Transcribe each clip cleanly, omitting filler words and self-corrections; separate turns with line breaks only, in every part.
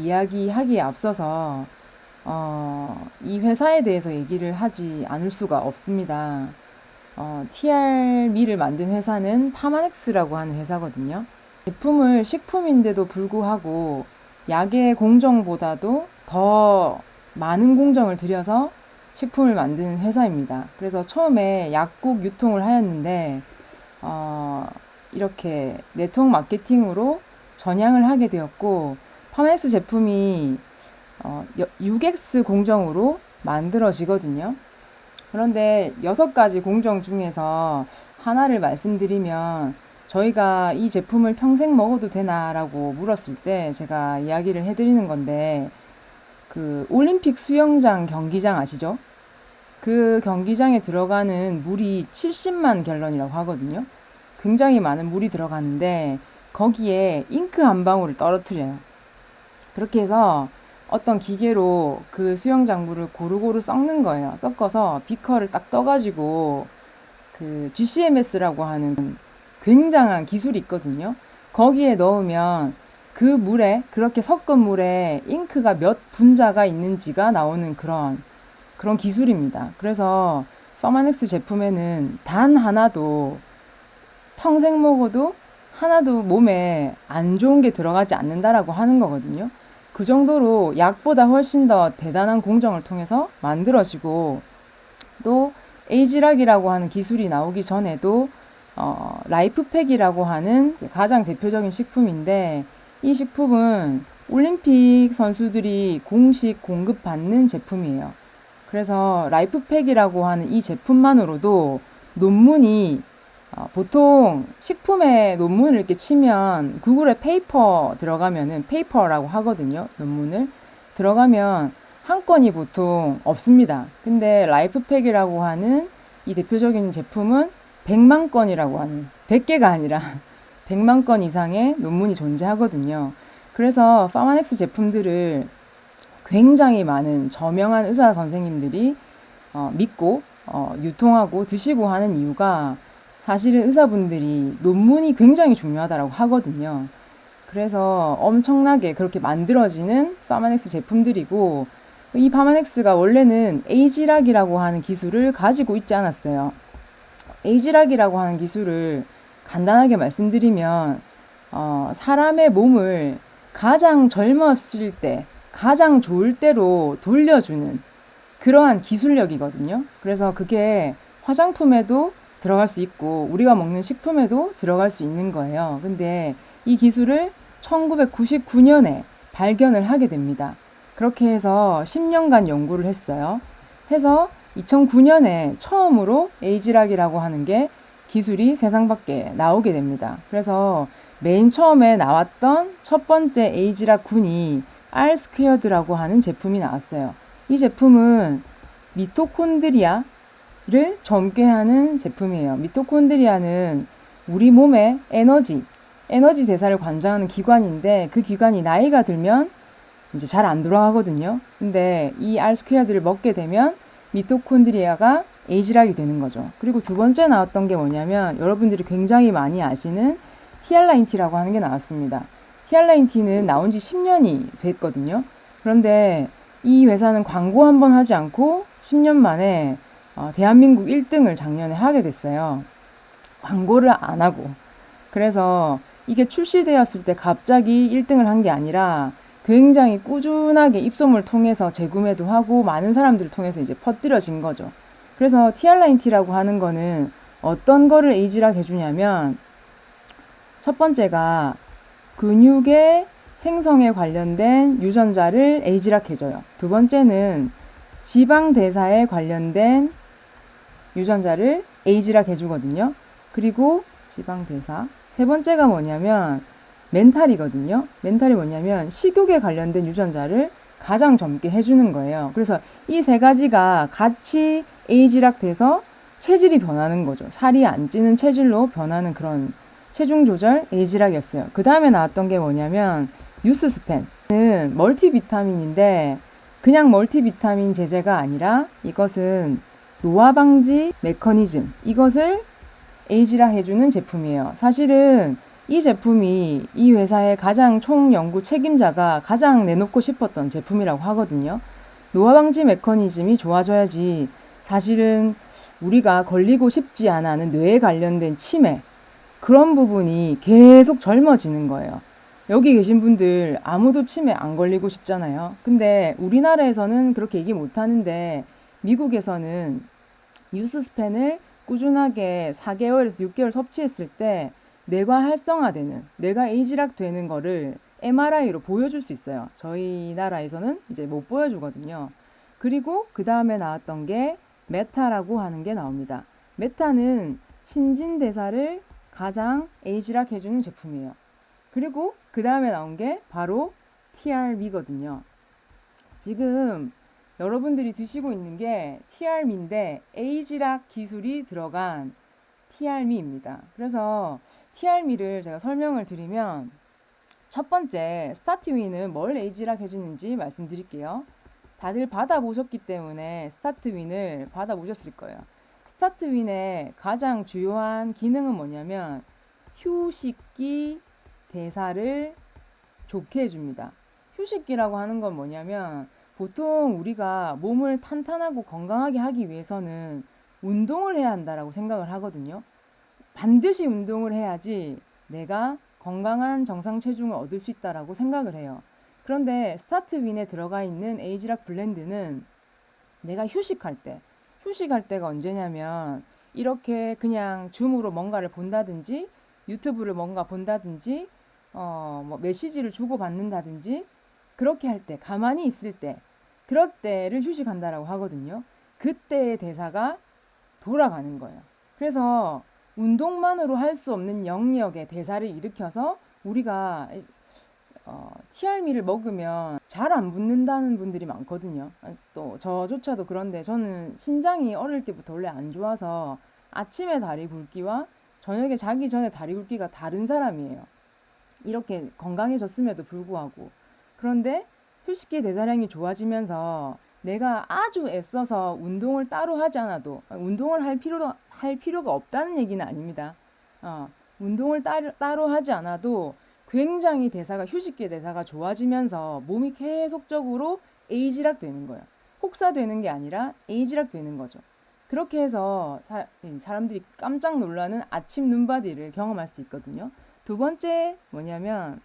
이야기하기에 앞서서 이 회사에 대해서 얘기를 하지 않을 수가 없습니다. TR미를 만든 회사는 파마넥스라고 하는 회사거든요. 제품을 식품인데도 불구하고 약의 공정보다도 더 많은 공정을 들여서 식품을 만드는 회사입니다. 그래서 처음에 약국 유통을 하였는데 이렇게 네트워크 마케팅으로 전향을 하게 되었고, 파마넥스 제품이 6X 공정으로 만들어지거든요. 그런데 6가지 공정 중에서 하나를 말씀드리면, 저희가 이 제품을 평생 먹어도 되나라고 물었을 때 제가 이야기를 해드리는 건데, 그 올림픽 수영장 경기장 아시죠? 그 경기장에 들어가는 물이 70만 갤런이라고 하거든요. 굉장히 많은 물이 들어가는데 거기에 잉크 한 방울을 떨어뜨려요. 그렇게 해서 어떤 기계로 그 수영장 물을 고루고루 섞는 거예요. 섞어서 비커를 딱 떠가지고 그 GCMS라고 하는 굉장한 기술이 있거든요. 거기에 넣으면 그 물에, 그렇게 섞은 물에 잉크가 몇 분자가 있는지가 나오는 그런 기술입니다. 그래서 파마넥스 제품에는 단 하나도 평생 먹어도 하나도 몸에 안 좋은 게 들어가지 않는다라고 하는 거거든요. 그 정도로 약보다 훨씬 더 대단한 공정을 통해서 만들어지고, 또 에이지락이라고 하는 기술이 나오기 전에도 라이프팩이라고 하는 가장 대표적인 식품인데, 이 식품은 올림픽 선수들이 공식 공급받는 제품이에요. 그래서 라이프팩이라고 하는 이 제품만으로도 논문이 보통 식품에 논문을 이렇게 치면 구글에 페이퍼 들어가면은 페이퍼라고 하거든요. 논문을 들어가면 한 건이 보통 없습니다. 근데 라이프팩이라고 하는 이 대표적인 제품은 100만 건이라고 하는, 100개가 아니라 100만 건 이상의 논문이 존재하거든요. 그래서 파마넥스 제품들을 굉장히 많은 저명한 의사 선생님들이 믿고 유통하고 드시고 하는 이유가, 사실은 의사분들이 논문이 굉장히 중요하다고 하거든요. 그래서 엄청나게 그렇게 만들어지는 파마넥스 제품들이고, 이 파마넥스가 원래는 에이지락이라고 하는 기술을 가지고 있지 않았어요. 에이지락이라고 하는 기술을 간단하게 말씀드리면, 사람의 몸을 가장 젊었을 때, 가장 좋을 때로 돌려주는 그러한 기술력이거든요. 그래서 그게 화장품에도 들어갈 수 있고 우리가 먹는 식품에도 들어갈 수 있는 거예요. 근데 이 기술을 1999년에 발견을 하게 됩니다. 그렇게 해서 10년간 연구를 했어요. 해서 2009년에 처음으로 에이지락이라고 하는 게 기술이 세상 밖에 나오게 됩니다. 그래서 맨 처음에 나왔던 첫 번째 에이지락 군이 R 스퀘어드라고 하는 제품이 나왔어요. 이 제품은 미토콘드리아를 젊게 하는 제품이에요. 미토콘드리아는 우리 몸의 에너지 대사를 관장하는 기관인데, 그 기관이 나이가 들면 이제 잘 안 돌아가거든요. 근데 이 R 스퀘어드를 먹게 되면 미토콘드리아가 에이지락이 되는 거죠. 그리고 두 번째 나왔던 게 뭐냐면, 여러분들이 굉장히 많이 아시는 TR90라고 하는 게 나왔습니다. TR90는 나온 지 10년이 됐거든요. 그런데 이 회사는 광고 한 번 하지 않고 10년 만에 대한민국 1등을 작년에 하게 됐어요. 광고를 안 하고. 그래서 이게 출시되었을 때 갑자기 1등을 한 게 아니라 굉장히 꾸준하게 입소문을 통해서 재구매도 하고 많은 사람들을 통해서 이제 퍼뜨려진 거죠. 그래서 TR90라고 하는 거는 어떤 거를 에이지락 해주냐면, 첫 번째가 근육의 생성에 관련된 유전자를 에이지락 해줘요. 두 번째는 지방 대사에 관련된 유전자를 에이지락 해주거든요. 그리고 지방 대사. 세 번째가 뭐냐면 멘탈이거든요. 멘탈이 뭐냐면 식욕에 관련된 유전자를 가장 젊게 해주는 거예요. 그래서 이 세 가지가 같이 에이지락 돼서 체질이 변하는 거죠. 살이 안 찌는 체질로 변하는 그런 체중 조절 에이지락이었어요. 그 다음에 나왔던 게 뭐냐면 유스스펜은 멀티비타민인데, 그냥 멀티비타민 제제가 아니라 이것은 노화 방지 메커니즘, 이것을 에이지락 해주는 제품이에요. 사실은 이 제품이 이 회사의 가장 총연구 책임자가 가장 내놓고 싶었던 제품이라고 하거든요. 노화 방지 메커니즘이 좋아져야지 사실은 우리가 걸리고 싶지 않아 하는 뇌에 관련된 치매, 그런 부분이 계속 젊어지는 거예요. 여기 계신 분들 아무도 치매 안 걸리고 싶잖아요. 근데 우리나라에서는 그렇게 얘기 못 하는데 미국에서는 뉴스스펜을 꾸준하게 4개월에서 6개월 섭취했을 때 뇌가 활성화되는, 뇌가 에이지락 되는 거를 MRI로 보여줄 수 있어요. 저희 나라에서는 이제 못 보여주거든요. 그리고 그 다음에 나왔던 게 메타라고 하는 게 나옵니다. 메타는 신진대사를 가장 에이지락 해주는 제품이에요. 그리고 그 다음에 나온 게 바로 TRM이거든요. 지금 여러분들이 드시고 있는 게 TRM인데 에이지락 기술이 들어간 TRM입니다. 그래서 TRM를 제가 설명을 드리면 첫 번째 스타트윈은 뭘 에이지락 해주는지 말씀드릴게요. 다들 받아보셨기 때문에 스타트윈을 받아보셨을 거예요. 스타트윈의 가장 주요한 기능은 뭐냐면 휴식기 대사를 좋게 해줍니다. 휴식기라고 하는 건 뭐냐면 보통 우리가 몸을 탄탄하고 건강하게 하기 위해서는 운동을 해야 한다라고 생각을 하거든요. 반드시 운동을 해야지 내가 건강한 정상 체중을 얻을 수 있다라고 생각을 해요. 그런데 스타트윈에 들어가 있는 에이지락 블렌드는 내가 휴식할 때가 언제냐면 이렇게 그냥 줌으로 뭔가를 본다든지 유튜브를 뭔가 본다든지 뭐 메시지를 주고받는다든지 그렇게 할 때, 가만히 있을 때, 그럴 때를 휴식한다라고 하거든요. 그때의 대사가 돌아가는 거예요. 그래서 운동만으로 할 수 없는 영역의 대사를 일으켜서 우리가 TRM를 먹으면 잘 안 붙는다는 분들이 많거든요. 또 저조차도 그런데 저는 신장이 어릴 때부터 원래 안 좋아서 아침에 다리 굵기와 저녁에 자기 전에 다리 굵기가 다른 사람이에요. 이렇게 건강해졌음에도 불구하고. 그런데 휴식기 대사량이 좋아지면서 내가 아주 애써서 운동을 따로 하지 않아도, 운동을 할 필요가 없다는 얘기는 아닙니다. 운동을 따로 하지 않아도 굉장히 휴식기 대사가 좋아지면서 몸이 계속적으로 에이지락 되는 거예요. 혹사되는 게 아니라 에이지락 되는 거죠. 그렇게 해서 사람들이 깜짝 놀라는 아침 눈바디를 경험할 수 있거든요. 두 번째 뭐냐면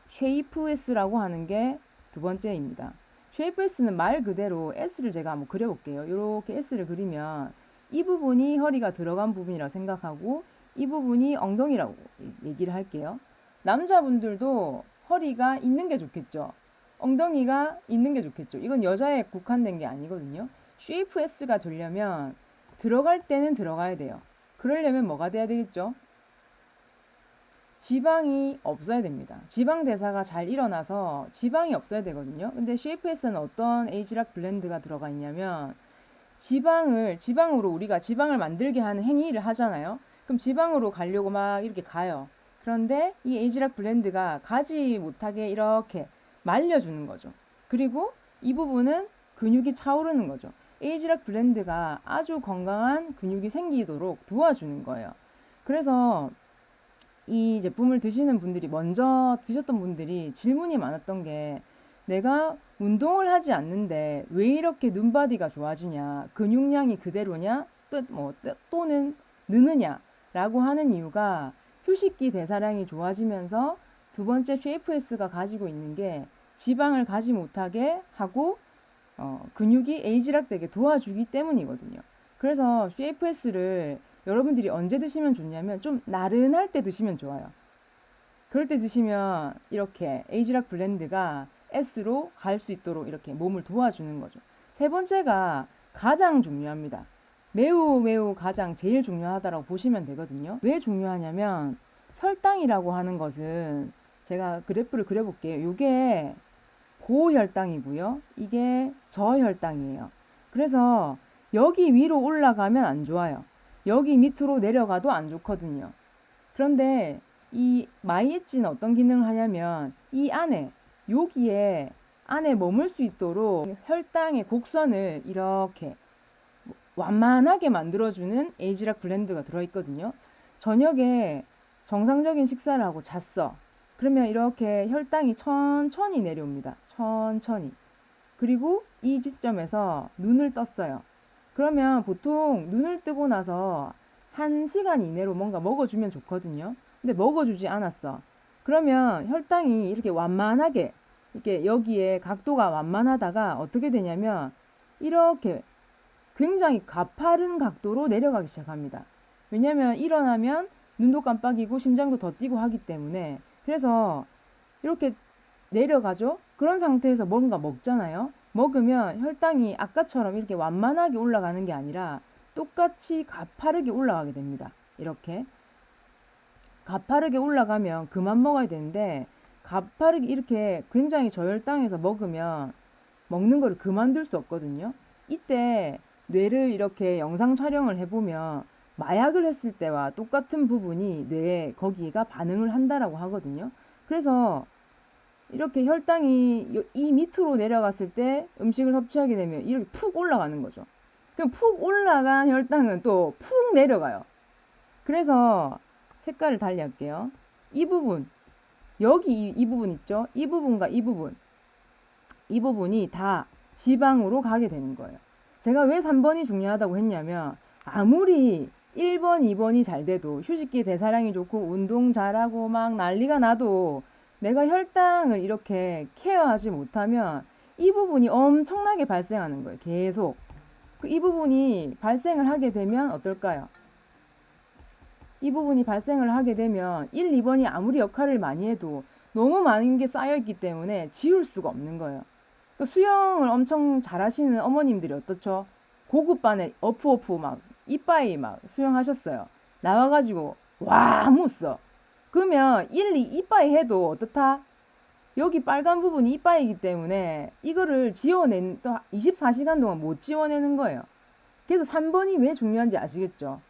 쉐이프S라고 하는 게 두 번째입니다. 쉐이프S는 말 그대로 S를 제가 한번 그려볼게요. 이렇게 S를 그리면 이 부분이 허리가 들어간 부분이라고 생각하고 이 부분이 엉덩이라고 얘기를 할게요. 남자분들도 허리가 있는 게 좋겠죠. 엉덩이가 있는 게 좋겠죠. 이건 여자에 국한된 게 아니거든요. 쉐이프S가 되려면 들어갈 때는 들어가야 돼요. 그러려면 뭐가 돼야 되겠죠? 지방이 없어야 됩니다. 지방 대사가 잘 일어나서 지방이 없어야 되거든요. 근데 쉐이프에서는 어떤 에이지락 블렌드가 들어가 있냐면 지방으로 우리가 지방을 만들게 하는 행위를 하잖아요. 그럼 지방으로 가려고 막 이렇게 가요. 그런데 이 에이지락 블렌드가 가지 못하게 이렇게 말려주는 거죠. 그리고 이 부분은 근육이 차오르는 거죠. 에이지락 블렌드가 아주 건강한 근육이 생기도록 도와주는 거예요. 그래서 이 제품을 드시는 분들이, 먼저 드셨던 분들이 질문이 많았던 게 내가 운동을 하지 않는데 왜 이렇게 눈바디가 좋아지냐, 근육량이 그대로냐, 또는 느느냐 라고 하는 이유가 휴식기 대사량이 좋아지면서 두 번째 쉐이프S가 가지고 있는 게 지방을 가지 못하게 하고 근육이 에이지락 되게 도와주기 때문이거든요. 그래서 쉐이프S를 여러분들이 언제 드시면 좋냐면 좀 나른할 때 드시면 좋아요. 그럴 때 드시면 이렇게 에이지락 블렌드가 S로 갈 수 있도록 이렇게 몸을 도와주는 거죠. 세 번째가 가장 중요합니다. 매우 가장 제일 중요하다고 보시면 되거든요. 왜 중요하냐면 혈당이라고 하는 것은 제가 그래프를 그려볼게요. 이게 고혈당이고요. 이게 저혈당이에요. 그래서 여기 위로 올라가면 안 좋아요. 여기 밑으로 내려가도 안 좋거든요. 그런데 이 마이엣지는 어떤 기능을 하냐면 이 안에, 여기에 안에 머물 수 있도록 혈당의 곡선을 이렇게 완만하게 만들어주는 에이지락 블렌드가 들어있거든요. 저녁에 정상적인 식사를 하고 잤어. 그러면 이렇게 혈당이 천천히 내려옵니다. 천천히. 그리고 이 지점에서 눈을 떴어요. 그러면 보통 눈을 뜨고 나서 1시간 이내로 뭔가 먹어주면 좋거든요. 근데 먹어주지 않았어. 그러면 혈당이 이렇게 완만하게, 이렇게 여기에 각도가 완만하다가 어떻게 되냐면 이렇게 굉장히 가파른 각도로 내려가기 시작합니다. 왜냐면 일어나면 눈도 깜빡이고 심장도 더 뛰고 하기 때문에. 그래서 이렇게 내려가죠. 그런 상태에서 뭔가 먹잖아요. 먹으면 혈당이 아까처럼 이렇게 완만하게 올라가는 게 아니라 똑같이 가파르게 올라가게 됩니다. 이렇게 가파르게 올라가면 그만 먹어야 되는데, 가파르게 이렇게 굉장히 저혈당에서 먹으면 먹는 거를 그만둘 수 없거든요. 이때 뇌를 이렇게 영상 촬영을 해보면 마약을 했을 때와 똑같은 부분이 뇌에 거기가 반응을 한다라고 하거든요. 그래서 이렇게 혈당이 이 밑으로 내려갔을 때 음식을 섭취하게 되면 이렇게 푹 올라가는 거죠. 그럼 푹 올라간 혈당은 또 푹 내려가요. 그래서 색깔을 달리 할게요. 이 부분, 여기 이 부분 있죠? 이 부분과 이 부분, 이 부분이 다 지방으로 가게 되는 거예요. 제가 왜 3번이 중요하다고 했냐면, 아무리 1번, 2번이 잘 돼도 휴식기 대사량이 좋고 운동 잘하고 막 난리가 나도 내가 혈당을 이렇게 케어하지 못하면 이 부분이 엄청나게 발생하는 거예요. 계속. 이 부분이 발생을 하게 되면 어떨까요? 이 부분이 발생을 하게 되면 1, 2번이 아무리 역할을 많이 해도 너무 많은 게 쌓여있기 때문에 지울 수가 없는 거예요. 수영을 엄청 잘하시는 어머님들이 어떻죠? 고급반에 어프어프 막 이빠이 막 수영하셨어요. 나와가지고 와 묻어. 그러면 1, 2 이빠이 해도 어떻다? 여기 빨간 부분이 이빠이기 때문에 이거를 지워낸 또 24시간 동안 못 지워내는 거예요. 그래서 3번이 왜 중요한지 아시겠죠?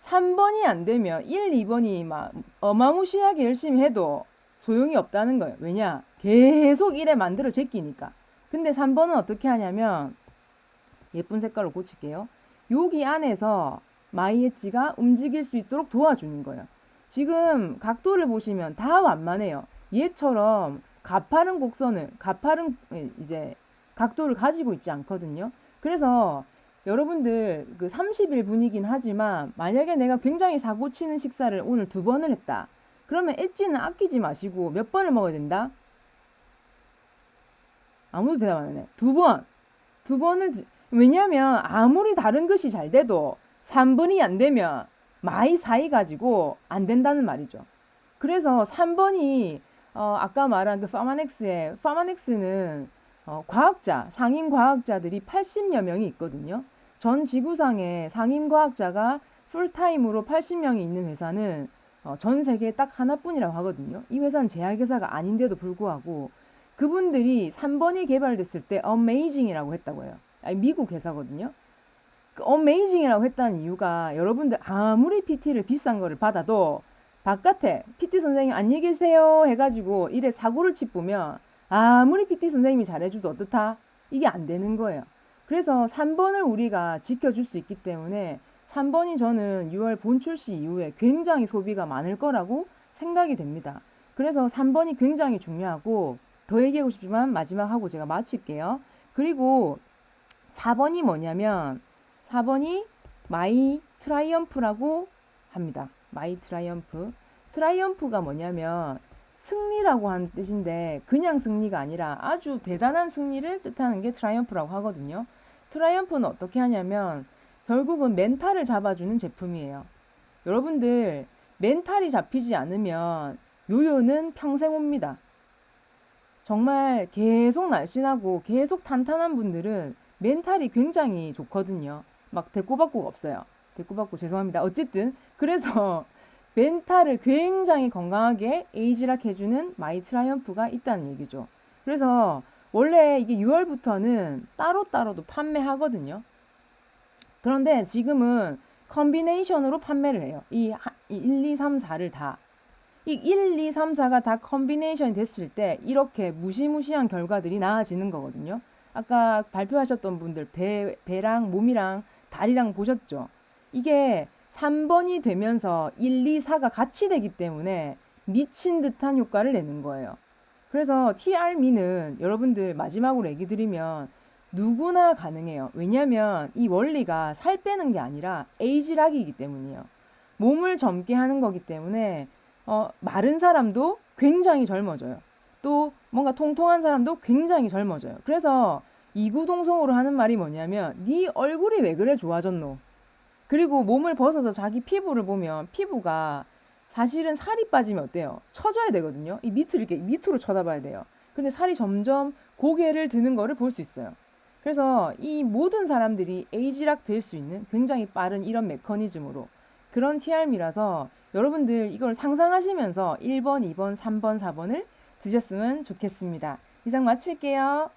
3번이 안 되면 1, 2번이 막 어마무시하게 열심히 해도 소용이 없다는 거예요. 왜냐? 계속 이래 만들어 제끼니까. 근데 3번은 어떻게 하냐면, 예쁜 색깔로 고칠게요. 여기 안에서 마이 엣지가 움직일 수 있도록 도와주는 거예요. 지금 각도를 보시면 다 완만해요. 얘처럼 가파른 곡선을, 가파른 이제 각도를 가지고 있지 않거든요. 그래서 여러분들 그 30일분이긴 하지만 만약에 내가 굉장히 사고 치는 식사를 오늘 2번을 했다. 그러면 엣지는 아끼지 마시고 몇 번을 먹어야 된다? 아무도 대답 안 하네. 2번. 2번을, 왜냐면 아무리 다른 것이 잘 돼도 3번이 안 되면 마이 사이 가지고 안 된다는 말이죠. 그래서 3번이 아까 말한 그 파마넥스는 과학자, 상인 과학자들이 80여 명이 있거든요. 전 지구상에 상인 과학자가 풀타임으로 80명이 있는 회사는 전 세계에 딱 하나뿐이라고 하거든요. 이 회사는 제약회사가 아닌데도 불구하고 그분들이 3번이 개발됐을 때 Amazing이라고 했다고 해요. 아니, 미국 회사거든요. 그 Amazing이라고 했다는 이유가, 여러분들 아무리 PT를 비싼 거를 받아도 바깥에 PT 선생님 안녕히 계세요 해가지고 이래 사고를 치쁘면 아무리 PT 선생님이 잘해줘도 어떻다? 이게 안 되는 거예요. 그래서 3번을 우리가 지켜줄 수 있기 때문에 3번이 저는 6월 본 출시 이후에 굉장히 소비가 많을 거라고 생각이 됩니다. 그래서 3번이 굉장히 중요하고, 더 얘기하고 싶지만 마지막 하고 제가 마칠게요. 그리고 4번이 뭐냐면, 4번이 마이 트라이엄프라고 합니다. 마이 트라이엄프. 트라이엄프가 뭐냐면 승리라고 하는 뜻인데, 그냥 승리가 아니라 아주 대단한 승리를 뜻하는 게 트라이엄프라고 하거든요. 트라이엄프는 어떻게 하냐면 결국은 멘탈을 잡아주는 제품이에요. 여러분들 멘탈이 잡히지 않으면 요요는 평생 옵니다. 정말 계속 날씬하고 계속 탄탄한 분들은 멘탈이 굉장히 좋거든요. 막 대꾸받고가 없어요. 대꾸받고 죄송합니다. 어쨌든 그래서 멘탈을 굉장히 건강하게 에이지락 해주는 마이 트라이엄프가 있다는 얘기죠. 그래서 원래 이게 6월부터는 따로따로도 판매하거든요. 그런데 지금은 컨비네이션으로 판매를 해요. 이 1, 2, 3, 4를 다. 이 1, 2, 3, 4가 다 컨비네이션이 됐을 때 이렇게 무시무시한 결과들이 나아지는 거거든요. 아까 발표하셨던 분들 배랑 몸이랑 다리랑 보셨죠? 이게 3번이 되면서 1, 2, 4가 같이 되기 때문에 미친 듯한 효과를 내는 거예요. 그래서 TR미는 여러분들 마지막으로 얘기 드리면 누구나 가능해요. 왜냐면 이 원리가 살 빼는 게 아니라 에이지락이기 때문이에요. 몸을 젊게 하는 거기 때문에 마른 사람도 굉장히 젊어져요. 또 뭔가 통통한 사람도 굉장히 젊어져요. 그래서 이구동성으로 하는 말이 뭐냐면 네 얼굴이 왜 그래 좋아졌노? 그리고 몸을 벗어서 자기 피부를 보면 피부가 사실은 살이 빠지면 어때요? 처져야 되거든요. 이 밑을 이렇게 밑으로 쳐다봐야 돼요. 근데 살이 점점 고개를 드는 거를 볼 수 있어요. 그래서 이 모든 사람들이 에이지락 될 수 있는 굉장히 빠른 이런 메커니즘으로 그런 TR미라서 여러분들 이걸 상상하시면서 1번, 2번, 3번, 4번을 드셨으면 좋겠습니다. 이상 마칠게요.